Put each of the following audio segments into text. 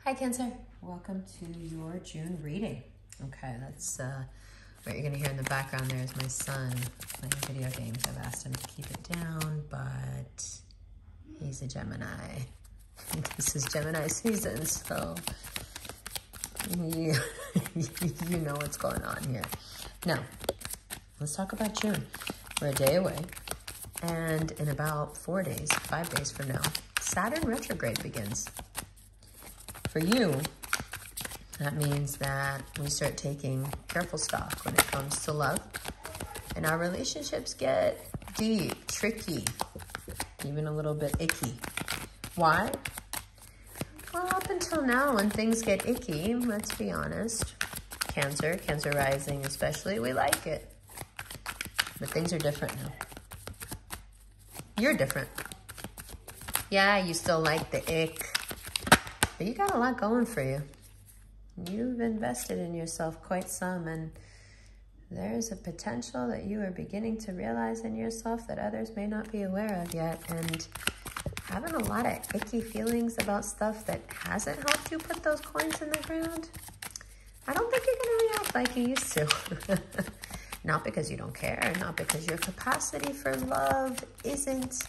Hi Cancer, welcome to your June reading. Okay, that's what you're gonna hear in the background there is my son playing video games. I've asked him to keep it down, but he's a Gemini. This is Gemini season, so you know what's going on here. Now, let's talk about June. We're a day away, and in about 5 days from now, Saturn retrograde begins. For you, that means that we start taking careful stock when it comes to love, and our relationships get deep, tricky, even a little bit icky. Why? Well, up until now, when things get icky, let's be honest, Cancer rising especially, we like it. But things are different now. You're different. Yeah, you still like the ick, but you got a lot going for you. You've invested in yourself quite some, and there's a potential that you are beginning to realize in yourself that others may not be aware of yet, and having a lot of icky feelings about stuff that hasn't helped you put those coins in the ground. I don't think you're gonna react like you used to. Not because you don't care, not because your capacity for love isn't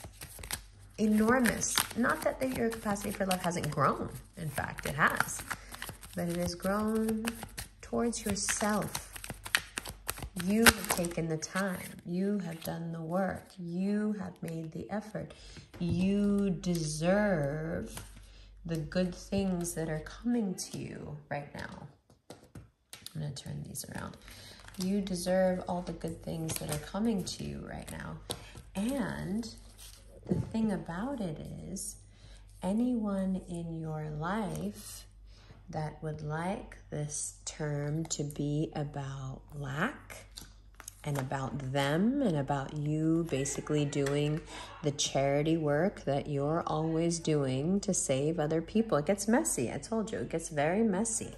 enormous. Not that your capacity for love hasn't grown. In fact, it has. But it has grown towards yourself. You have taken the time. You have done the work. You have made the effort. You deserve the good things that are coming to you right now. I'm going to turn these around. You deserve all the good things that are coming to you right now. And the thing about it is, anyone in your life that would like this term to be about lack and about them and about you basically doing the charity work that you're always doing to save other people. It gets messy. I told you, it gets very messy.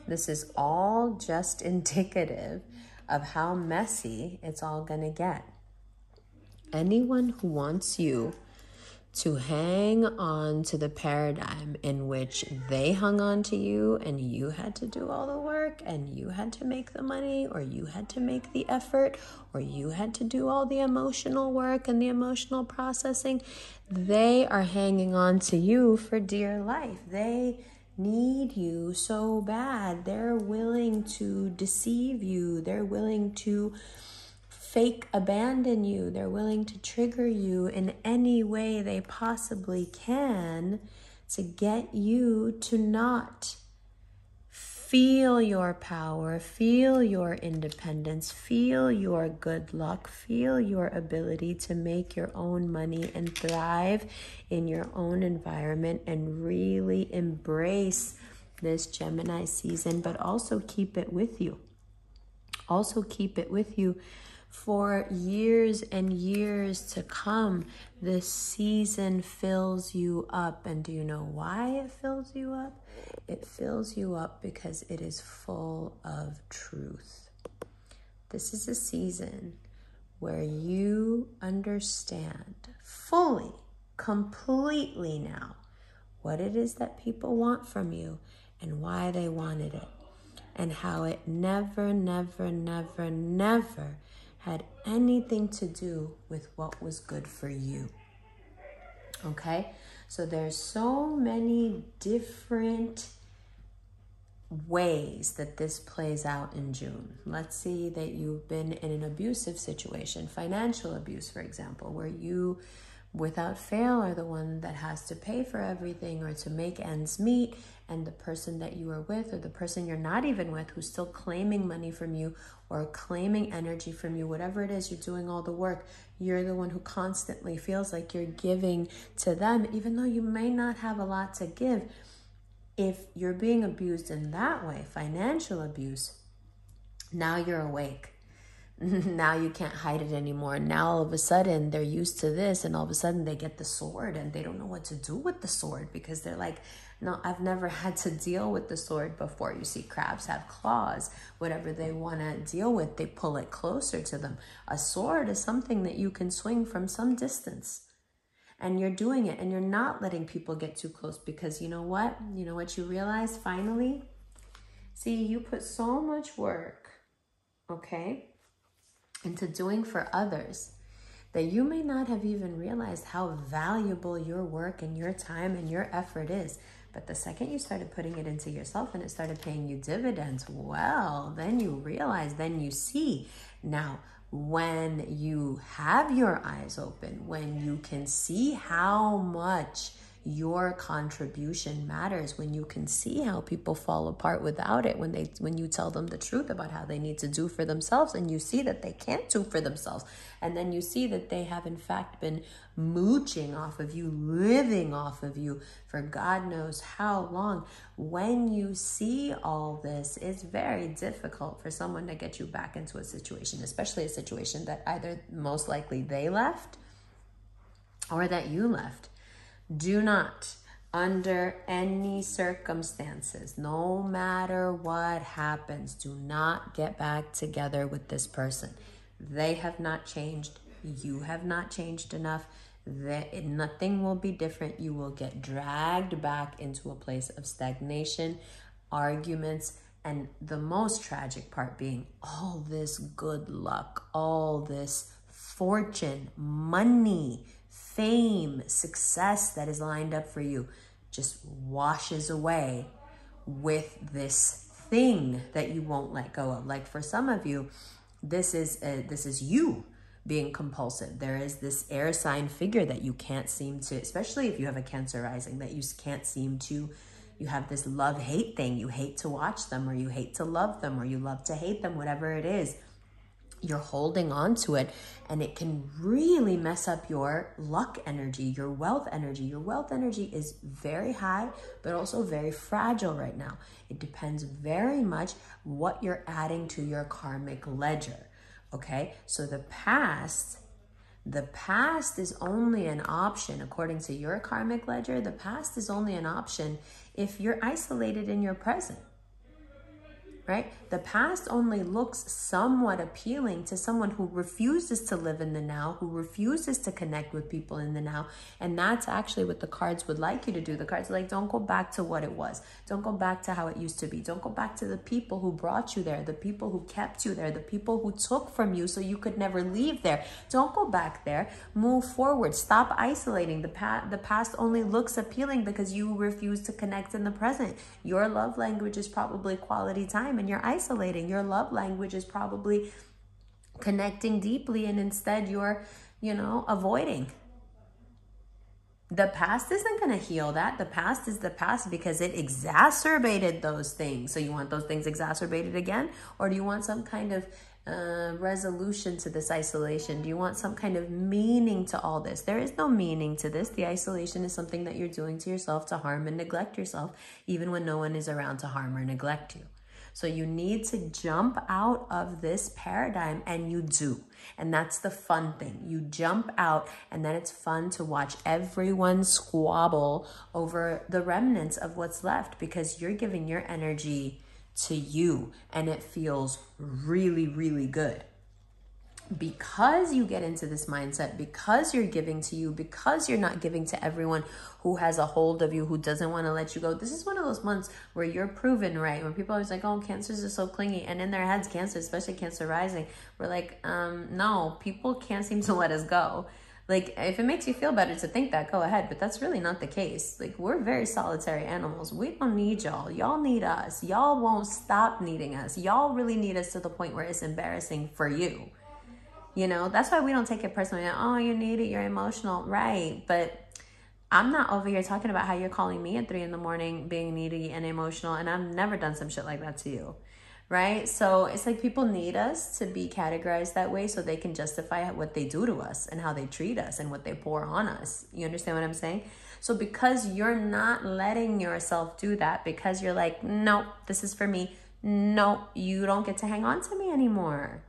This is all just indicative of how messy it's all gonna get. Anyone who wants you to hang on to the paradigm in which they hung on to you and you had to do all the work and you had to make the money, or you had to make the effort, or you had to do all the emotional work and the emotional processing, they are hanging on to you for dear life. They need you so bad. They're willing to deceive you. They're willing to fake abandon you. They're willing to trigger you in any way they possibly can to get you to not feel your power, feel your independence, feel your good luck, feel your ability to make your own money and thrive in your own environment, and really embrace this Gemini season, but also keep it with you. Also keep it with you for years and years to come. This season fills you up. And do you know why it fills you up? It fills you up because it is full of truth. This is a season where you understand fully, completely now what it is that people want from you and why they wanted it, and how it never had anything to do with what was good for you. Okay? So there's so many different ways that this plays out in June. Let's see that you've been in an abusive situation, financial abuse, for example, where you, without fail, are the one that has to pay for everything or to make ends meet, and the person that you are with, or the person you're not even with, who's still claiming money from you or claiming energy from you, whatever it is, you're doing all the work. You're the one who constantly feels like you're giving to them, even though you may not have a lot to give. If you're being abused in that way, financial abuse, now you're awake. Now you can't hide it anymore. Now all of a sudden they're used to this, and all of a sudden they get the sword and they don't know what to do with the sword, because they're like, no, I've never had to deal with the sword before. You see, crabs have claws. Whatever they want to deal with, they pull it closer to them. A sword is something that you can swing from some distance. And you're doing it, and you're not letting people get too close, because you know what? You know what you realize finally? See, you put so much work, okay, into doing for others that you may not have even realized how valuable your work and your time and your effort is. But the second you started putting it into yourself and it started paying you dividends, well, then you realize, then you see. Now, when you have your eyes open, when you can see how much your contribution matters, when you can see how people fall apart without it, when you tell them the truth about how they need to do for themselves, and you see that they can't do for themselves, and then you see that they have in fact been mooching off of you, living off of you for God knows how long. When you see all this, it's very difficult for someone to get you back into a situation, especially a situation that either most likely they left or that you left. Do not, under any circumstances, no matter what happens, do not get back together with this person. They have not changed. You have not changed enough. Nothing will be different. You will get dragged back into a place of stagnation, arguments, and the most tragic part being all this good luck, all this fortune, money, fame, success that is lined up for you just washes away with this thing that you won't let go of. Like for some of you, this is you being compulsive. There is this air sign figure that you can't seem to, especially if you have a Cancer rising, that you can't seem to, you have this love-hate thing. You hate to watch them, or you hate to love them, or you love to hate them, whatever it is. You're holding on to it, and it can really mess up your luck energy, your wealth energy. Your wealth energy is very high, but also very fragile right now. It depends very much what you're adding to your karmic ledger, okay? So the past is only an option, according to your karmic ledger. The past is only an option if you're isolated in your present. Right? The past only looks somewhat appealing to someone who refuses to live in the now, who refuses to connect with people in the now. And that's actually what the cards would like you to do. The cards are like, don't go back to what it was. Don't go back to how it used to be. Don't go back to the people who brought you there, the people who kept you there, the people who took from you so you could never leave there. Don't go back there. Move forward. Stop isolating. The past only looks appealing because you refuse to connect in the present. Your love language is probably quality time, and you're isolating. Your love language is probably connecting deeply, and instead you're, avoiding. The past isn't going to heal that. The past is the past because it exacerbated those things. So you want those things exacerbated again? Or do you want some kind of resolution to this isolation? Do you want some kind of meaning to all this? There is no meaning to this. The isolation is something that you're doing to yourself to harm and neglect yourself, even when no one is around to harm or neglect you. So you need to jump out of this paradigm, and you do. And that's the fun thing. You jump out, and then it's fun to watch everyone squabble over the remnants of what's left, because you're giving your energy to you, and it feels really, really good. Because you get into this mindset, because you're giving to you, because you're not giving to everyone who has a hold of you, who doesn't want to let you go. This is one of those months where you're proven right. When people are always like, oh, Cancers are so clingy. And in their heads, Cancer, especially Cancer rising, we're like, no, people can't seem to let us go. Like, if it makes you feel better to think that, go ahead. But that's really not the case. Like, we're very solitary animals. We don't need y'all. Y'all need us. Y'all won't stop needing us. Y'all really need us to the point where it's embarrassing for you. That's why we don't take it personally. Oh, you need it. You're emotional. Right. But I'm not over here talking about how you're calling me at 3 a.m. being needy and emotional. And I've never done some shit like that to you. Right. So it's like people need us to be categorized that way so they can justify what they do to us and how they treat us and what they pour on us. You understand what I'm saying? So because you're not letting yourself do that, because you're like, no, this is for me. No, you don't get to hang on to me anymore.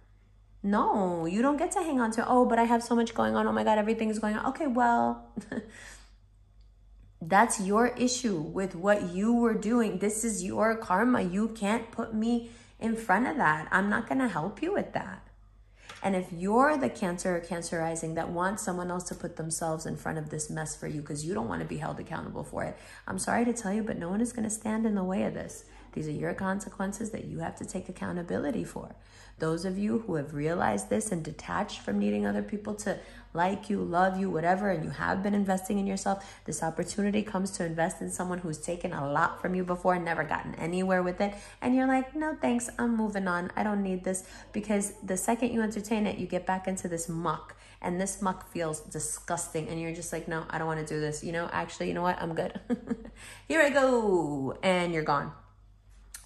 No, you don't get to hang on to, oh, but I have so much going on. Oh my God, everything is going on. Okay, well, that's your issue with what you were doing. This is your karma. You can't put me in front of that. I'm not going to help you with that. And if you're the Cancer or Cancer rising that wants someone else to put themselves in front of this mess for you because you don't want to be held accountable for it, I'm sorry to tell you, but no one is going to stand in the way of this. These are your consequences that you have to take accountability for. Those of you who have realized this and detached from needing other people to like you, love you, whatever, and you have been investing in yourself, this opportunity comes to invest in someone who's taken a lot from you before and never gotten anywhere with it. And you're like, no, thanks, I'm moving on. I don't need this. Because the second you entertain it, you get back into this muck. And this muck feels disgusting. And you're just like, no, I don't want to do this. You know, actually, you know what? I'm good. Here I go. And you're gone.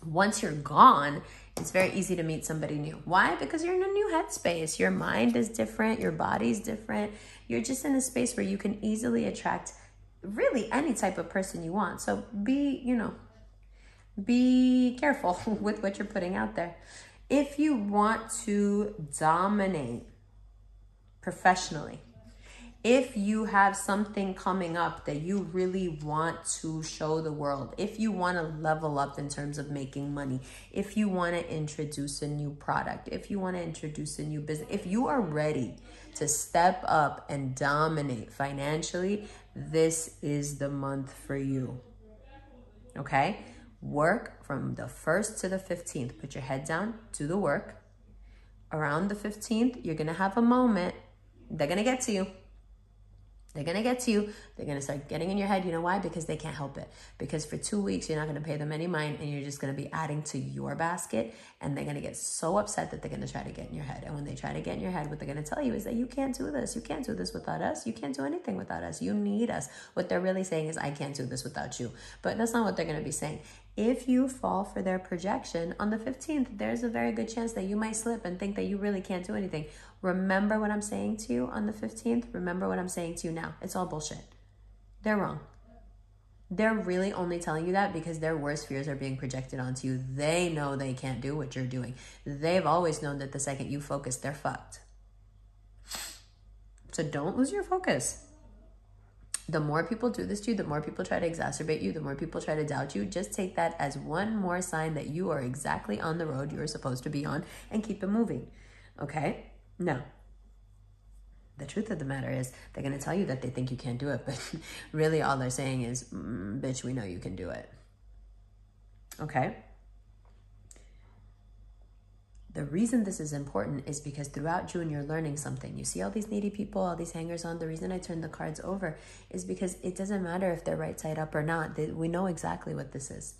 Once you're gone, it's very easy to meet somebody new. Why? Because you're in a new headspace. Your mind is different. Your body's different. You're just in a space where you can easily attract really any type of person you want. So be careful with what you're putting out there. If you want to dominate professionally, if you have something coming up that you really want to show the world, if you want to level up in terms of making money, if you want to introduce a new product, if you want to introduce a new business, if you are ready to step up and dominate financially, this is the month for you. Okay? Work from the 1st to the 15th. Put your head down, do the work. Around the 15th, you're going to have a moment. They're going to get to you. They're going to get to you. They're going to start getting in your head. You know why? Because they can't help it. Because for 2 weeks, you're not going to pay them any mind, and you're just going to be adding to your basket, and they're going to get so upset that they're going to try to get in your head. And when they try to get in your head, what they're going to tell you is that you can't do this. You can't do this without us. You can't do anything without us. You need us. What they're really saying is, I can't do this without you. But that's not what they're going to be saying. If you fall for their projection on the 15th, there's a very good chance that you might slip and think that you really can't do anything. Remember what I'm saying to you on the 15th. Remember what I'm saying to you now. It's all bullshit. They're wrong. They're really only telling you that because their worst fears are being projected onto you. They know they can't do what you're doing. They've always known that the second you focus, they're fucked. So don't lose your focus. The more people do this to you, the more people try to exacerbate you, the more people try to doubt you. Just take that as one more sign that you are exactly on the road you're supposed to be on, and keep it moving. Okay? Now, the truth of the matter is they're going to tell you that they think you can't do it, but really all they're saying is, bitch, we know you can do it. Okay? The reason this is important is because throughout June, you're learning something. You see all these needy people, all these hangers on. The reason I turned the cards over is because it doesn't matter if they're right side up or not. We know exactly what this is.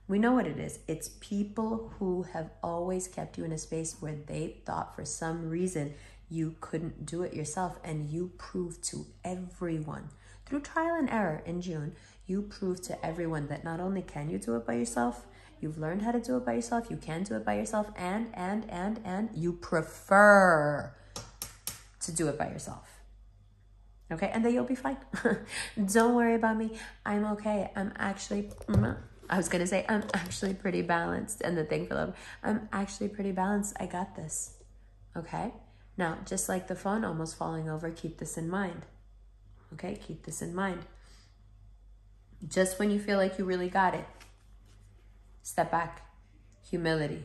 We know what it is. It's people who have always kept you in a space where they thought for some reason you couldn't do it yourself. And you proved to everyone, through trial and error in June, you proved to everyone that not only can you do it by yourself, you've learned how to do it by yourself, you can do it by yourself, and you prefer to do it by yourself. Okay? And then you'll be fine. Don't worry about me. I'm okay. I'm actually, I was going to say, I'm actually pretty balanced. And the thing for love, I'm actually pretty balanced. I got this. Okay? Now, just like the phone almost falling over, keep this in mind. Okay? Keep this in mind. Just when you feel like you really got it, step back. Humility.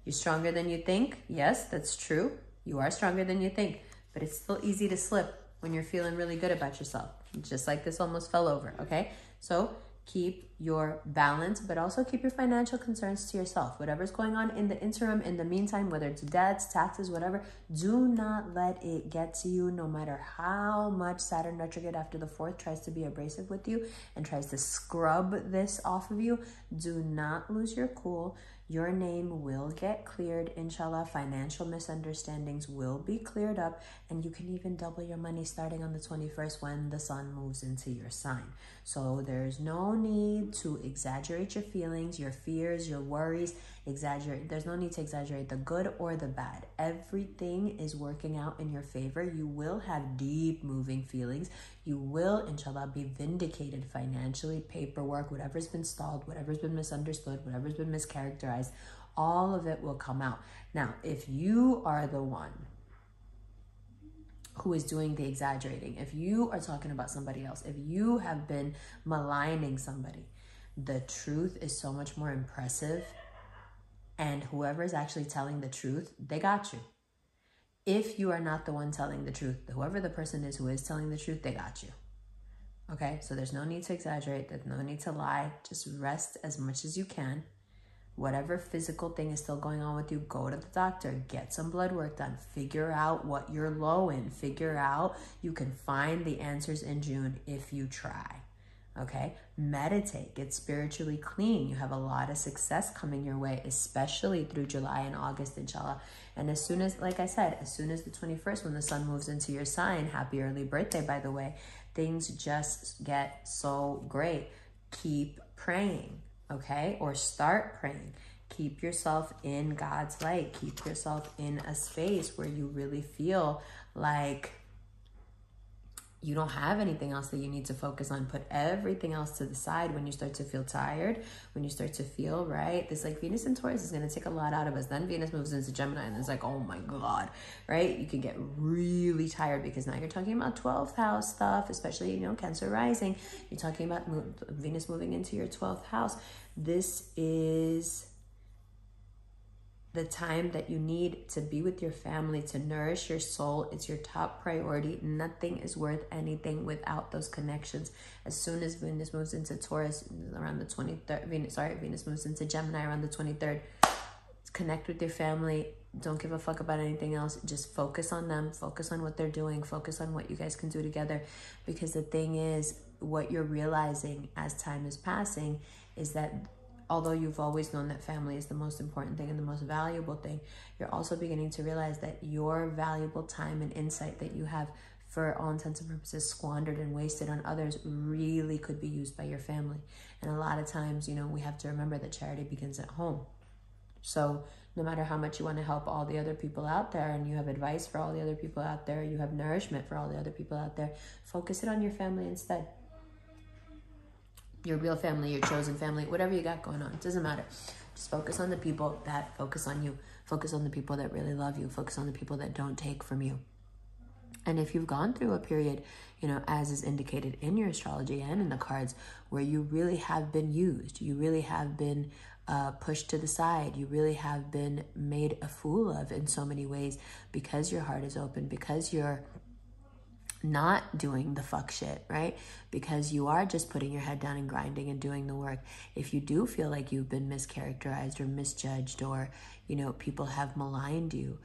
You're stronger than you think. Yes, that's true. You are stronger than you think. But it's still easy to slip when you're feeling really good about yourself. Just like this almost fell over, okay? So keep your balance, but also keep your financial concerns to yourself. Whatever's going on in the interim, in the meantime, whether it's debts, taxes, whatever, do not let it get to you, no matter how much Saturn retrograde after the 4th tries to be abrasive with you and tries to scrub this off of you. Do not lose your cool. Your name will get cleared, inshallah. Financial misunderstandings will be cleared up, and you can even double your money starting on the 21st when the sun moves into your sign. So there's no need to exaggerate your feelings, your fears, your worries. There's no need to exaggerate the good or the bad. Everything is working out in your favor. You will have deep moving feelings. You will, inshallah, be vindicated financially, paperwork, whatever's been stalled, whatever's been misunderstood, whatever's been mischaracterized, all of it will come out. Now, if you are the one who is doing the exaggerating, if you are talking about somebody else, if you have been maligning somebody, the truth is so much more impressive. And whoever is actually telling the truth, they got you. if you are not the one telling the truth, whoever the person is who is telling the truth, they got you. Okay, so there's no need to exaggerate. There's no need to lie. Just rest as much as you can. Whatever physical thing is still going on with you, go to the doctor, get some blood work done, figure out what you're low in, figure out, you can find the answers in June if you try. Okay, meditate, get spiritually clean. You have a lot of success coming your way, especially through July and August, inshallah. And as soon as, like I said, as soon as the 21st, when the sun moves into your sign, happy early birthday, by the way, things just get so great. Keep praying, okay? Or start praying. Keep yourself in God's light. Keep yourself in a space where you really feel like you don't have anything else that you need to focus on. Put everything else to the side when you start to feel tired, when you start to feel, right? This like Venus in Taurus is going to take a lot out of us. Then Venus moves into Gemini and it's like, oh my God, right? You can get really tired because now you're talking about 12th house stuff, especially, you know, Cancer rising. You're talking about Venus moving into your 12th house. This is the time that you need to be with your family, to nourish your soul. It's your top priority. Nothing is worth anything without those connections. As soon as Venus moves into Taurus around the 23rd, Venus moves into Gemini around the 23rd, connect with your family. Don't give a fuck about anything else. Just focus on them. Focus on what they're doing. Focus on what you guys can do together. Because the thing is, what you're realizing as time is passing is that although you've always known that family is the most important thing and the most valuable thing, you're also beginning to realize that your valuable time and insight that you have, for all intents and purposes, squandered and wasted on others, really could be used by your family. And a lot of times, you know, we have to remember that charity begins at home. So no matter how much you want to help all the other people out there, and you have advice for all the other people out there, you have nourishment for all the other people out there, focus it on your family instead. Your real family, your chosen family, whatever you got going on, it doesn't matter. Just focus on the people that focus on you. Focus on the people that really love you. Focus on the people that don't take from you. And if you've gone through a period, you know, as is indicated in your astrology and in the cards, where you really have been used, you really have been pushed to the side, you really have been made a fool of in so many ways, because your heart is open, because you're not doing the fuck shit, right? Because you are just putting your head down and grinding and doing the work. If you do feel like you've been mischaracterized or misjudged, or, you know, people have maligned you,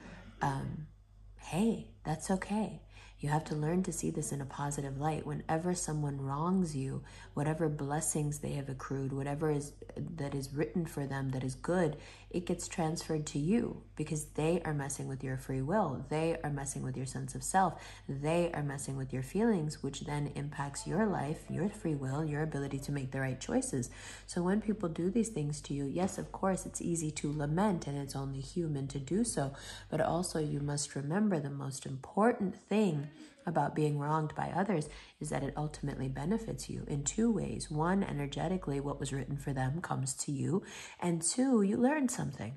hey, that's okay. You have to learn to see this in a positive light. Whenever someone wrongs you, whatever blessings they have accrued, whatever is that is written for them that is good, it gets transferred to you, because they are messing with your free will. They are messing with your sense of self. They are messing with your feelings, which then impacts your life, your free will, your ability to make the right choices. So when people do these things to you, yes, of course, it's easy to lament, and it's only human to do so. But also you must remember the most important thing about being wronged by others is that it ultimately benefits you in two ways. One, energetically, what was written for them comes to you. And two, you learn something.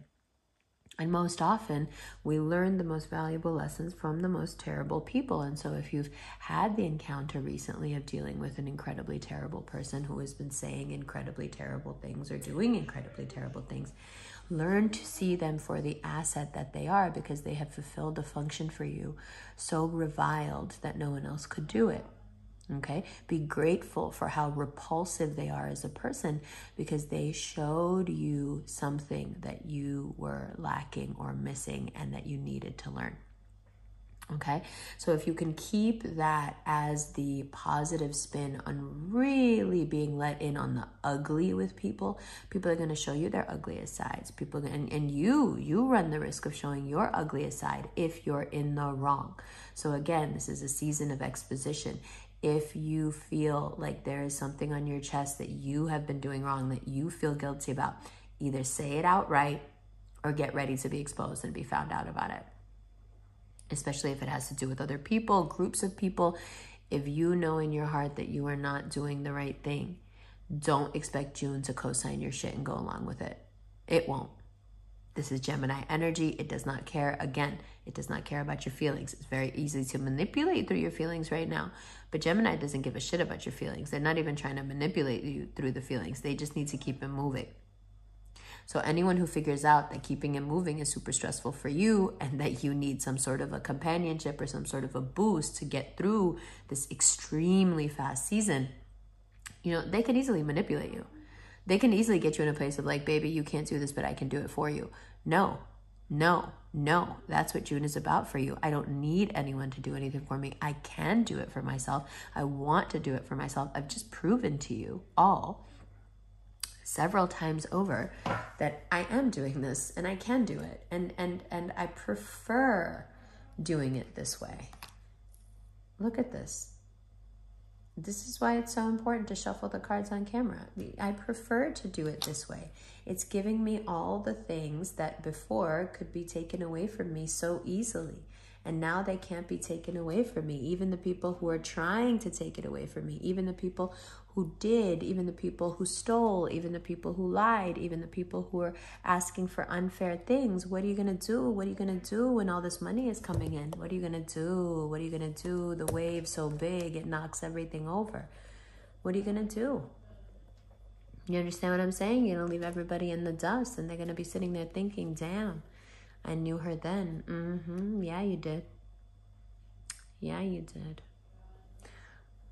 And most often, we learn the most valuable lessons from the most terrible people. And so if you've had the encounter recently of dealing with an incredibly terrible person who has been saying incredibly terrible things or doing incredibly terrible things, learn to see them for the asset that they are, because they have fulfilled a function for you so reviled that no one else could do it. Okay? Be grateful for how repulsive they are as a person, because they showed you something that you were lacking or missing and that you needed to learn. Okay, so if you can keep that as the positive spin on really being let in on the ugly with people, people are going to show you their ugliest sides. People, and you run the risk of showing your ugliest side if you're in the wrong. So again, this is a season of exposition. If you feel like there is something on your chest that you have been doing wrong, that you feel guilty about, either say it outright or get ready to be exposed and be found out about it. Especially if it has to do with other people, groups of people. If you know in your heart that you are not doing the right thing, don't expect June to co-sign your shit and go along with it. It won't. This is Gemini energy. It does not care. Again, it does not care about your feelings. It's very easy to manipulate through your feelings right now. But Gemini doesn't give a shit about your feelings. They're not even trying to manipulate you through the feelings. They just need to keep it moving. So anyone who figures out that keeping it moving is super stressful for you and that you need some sort of a companionship or some sort of a boost to get through this extremely fast season, you know, they can easily manipulate you. They can easily get you in a place of like, baby, you can't do this, but I can do it for you. No, no, no. That's what June is about for you. I don't need anyone to do anything for me. I can do it for myself. I want to do it for myself. I've just proven to you all several times over that I am doing this and I can do it. And I prefer doing it this way. Look at this. This is why it's so important to shuffle the cards on camera. I prefer to do it this way. It's giving me all the things that before could be taken away from me so easily. And now they can't be taken away from me. Even the people who are trying to take it away from me, even the people who did, even the people who stole, even the people who lied, even the people who are asking for unfair things. What are you going to do? What are you going to do when all this money is coming in? What are you going to do? What are you going to do? The wave's so big, it knocks everything over. What are you going to do? You understand what I'm saying? You're going to leave everybody in the dust and they're going to be sitting there thinking, damn, I knew her then. Yeah, you did. Yeah, you did.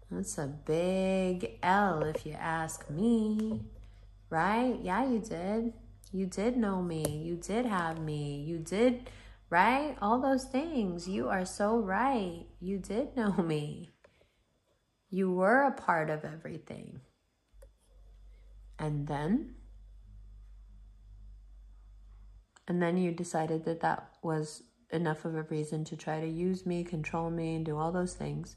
That's a big L if you ask me, right? Yeah, you did. You did know me. You did have me. You did, right? All those things. You are so right. You did know me. You were a part of everything. And then you decided that that was enough of a reason to try to use me, control me, and do all those things.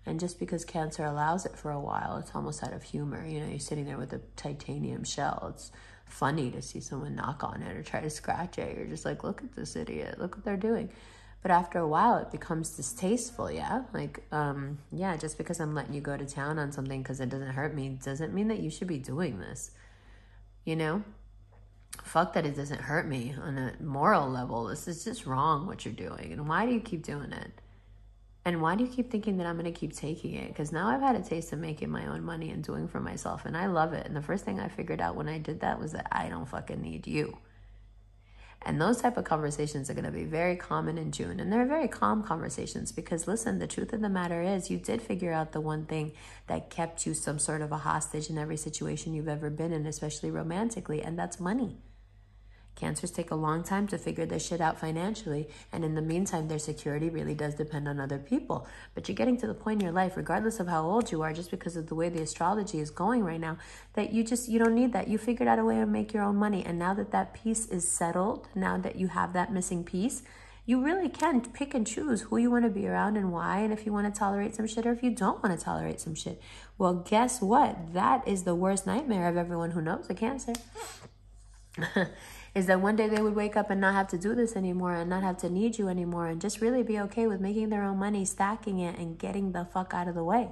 And just because Cancer allows it for a while, it's almost out of humor. You know, you're sitting there with a titanium shell. It's funny to see someone knock on it or try to scratch it. You're just like, look at this idiot. Look what they're doing. But after a while, it becomes distasteful, yeah? Like, yeah, just because I'm letting you go to town on something because it doesn't hurt me doesn't mean that you should be doing this, you know? Fuck that it doesn't hurt me on a moral level. This is just wrong what you're doing. And why do you keep doing it? And why do you keep thinking that I'm going to keep taking it? Because now I've had a taste of making my own money and doing for myself. And I love it. And the first thing I figured out when I did that was that I don't fucking need you. And those type of conversations are going to be very common in June. And they're very calm conversations because, listen, the truth of the matter is you did figure out the one thing that kept you some sort of a hostage in every situation you've ever been in, especially romantically, and that's money. Cancers take a long time to figure their shit out financially, and in the meantime, their security really does depend on other people. But you're getting to the point in your life, regardless of how old you are, just because of the way the astrology is going right now, that you don't need that. You figured out a way to make your own money, and now that that piece is settled, now that you have that missing piece, you really can pick and choose who you want to be around and why, and if you want to tolerate some shit or if you don't want to tolerate some shit. Well, guess what? That is the worst nightmare of everyone who knows a Cancer. Is that one day they would wake up and not have to do this anymore and not have to need you anymore and just really be okay with making their own money, stacking it, and getting the fuck out of the way.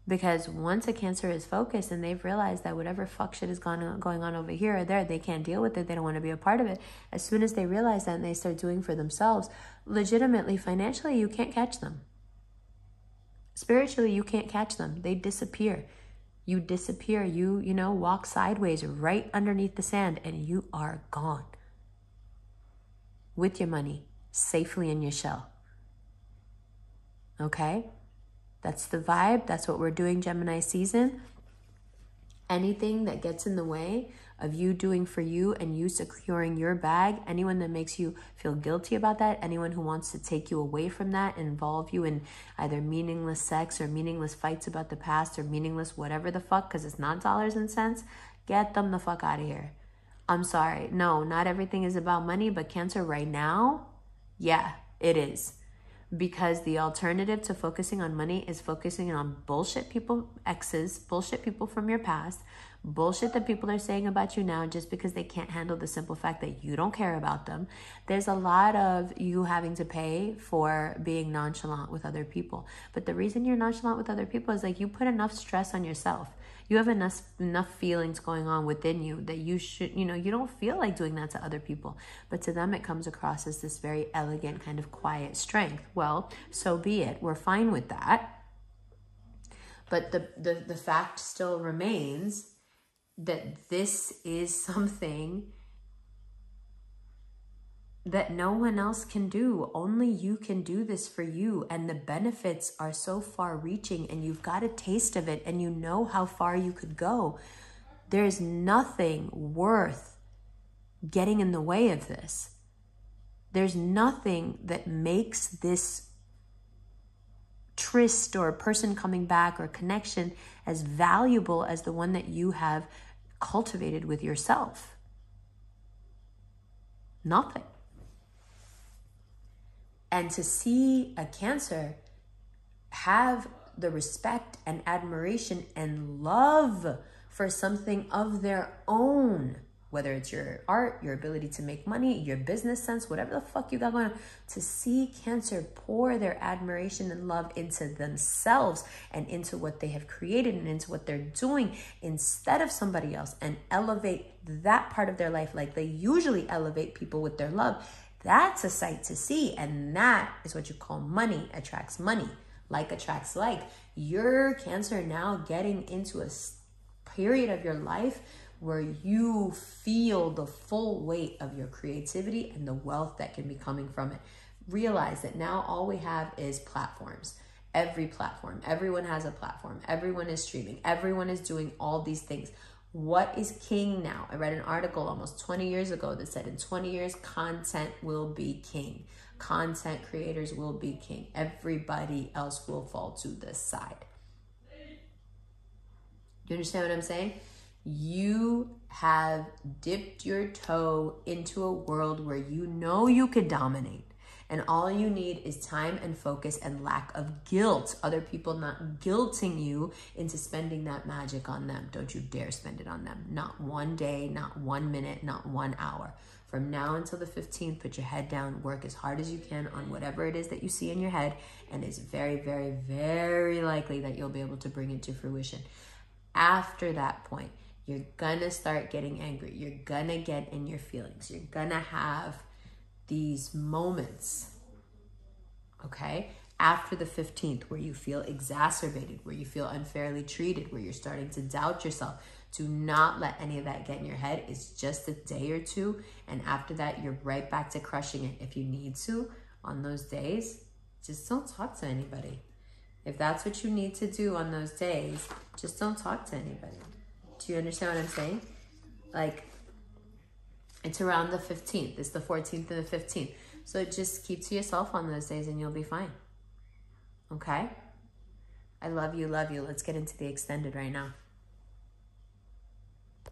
Because once a Cancer is focused and they've realized that whatever fuck shit is going on over here or there, they can't deal with it, they don't want to be a part of it. As soon as they realize that and they start doing for themselves, legitimately, financially, you can't catch them. Spiritually, you can't catch them. They disappear. You disappear, you walk sideways right underneath the sand and you are gone. With your money, safely in your shell. Okay? That's the vibe. That's what we're doing Gemini season. Anything that gets in the way of you doing for you and you securing your bag, anyone that makes you feel guilty about that, anyone who wants to take you away from that, involve you in either meaningless sex or meaningless fights about the past or meaningless whatever the fuck, because it's not dollars and cents, get them the fuck out of here. I'm sorry. No, not everything is about money, but Cancer right now, yeah, it is. Because the alternative to focusing on money is focusing on bullshit people, exes, bullshit people from your past, bullshit that people are saying about you now just because they can't handle the simple fact that you don't care about them. There's a lot of you having to pay for being nonchalant with other people. But the reason you're nonchalant with other people is like you put enough stress on yourself. You have enough feelings going on within you that you should, you don't feel like doing that to other people. But to them, it comes across as this very elegant kind of quiet strength. Well, so be it. We're fine with that. But the fact still remains that this is something that no one else can do. Only you can do this for you. And the benefits are so far reaching, and you've got a taste of it, and you know how far you could go. There's nothing worth getting in the way of this. There's nothing that makes this tryst or person coming back or connection as valuable as the one that you have cultivated with yourself. Nothing. And to see a Cancer have the respect and admiration and love for something of their own, whether it's your art, your ability to make money, your business sense, whatever the fuck you got going on, to see Cancer pour their admiration and love into themselves and into what they have created and into what they're doing instead of somebody else, and elevate that part of their life like they usually elevate people with their love. That's a sight to see. And that is what you call money attracts money. Like attracts like. You're Cancer now getting into a period of your life where you feel the full weight of your creativity and the wealth that can be coming from it. Realize that now all we have is platforms. Every platform. Everyone has a platform. Everyone is streaming. Everyone is doing all these things. What is king now? I read an article almost 20 years ago that said in 20 years, content will be king. Content creators will be king. Everybody else will fall to the side. You understand what I'm saying? You have dipped your toe into a world where you know you could dominate. And all you need is time and focus and lack of guilt. Other people not guilting you into spending that magic on them. Don't you dare spend it on them. Not one day, not 1 minute, not 1 hour. From now until the 15th, put your head down, work as hard as you can on whatever it is that you see in your head. And it's very, very, very likely that you'll be able to bring it to fruition. After that point, you're gonna start getting angry. You're gonna get in your feelings. You're gonna have these moments, okay, after the 15th, where you feel exacerbated, where you feel unfairly treated, where you're starting to doubt yourself. Do not let any of that get in your head. It's just a day or two, and after that, you're right back to crushing it. If you need to, on those days, just don't talk to anybody. If that's what you need to do on those days, just don't talk to anybody. Do you understand what I'm saying? Like, it's around the 15th. It's the 14th and the 15th. So just keep to yourself on those days and you'll be fine. Okay? I love you, love you. Let's get into the extended right now.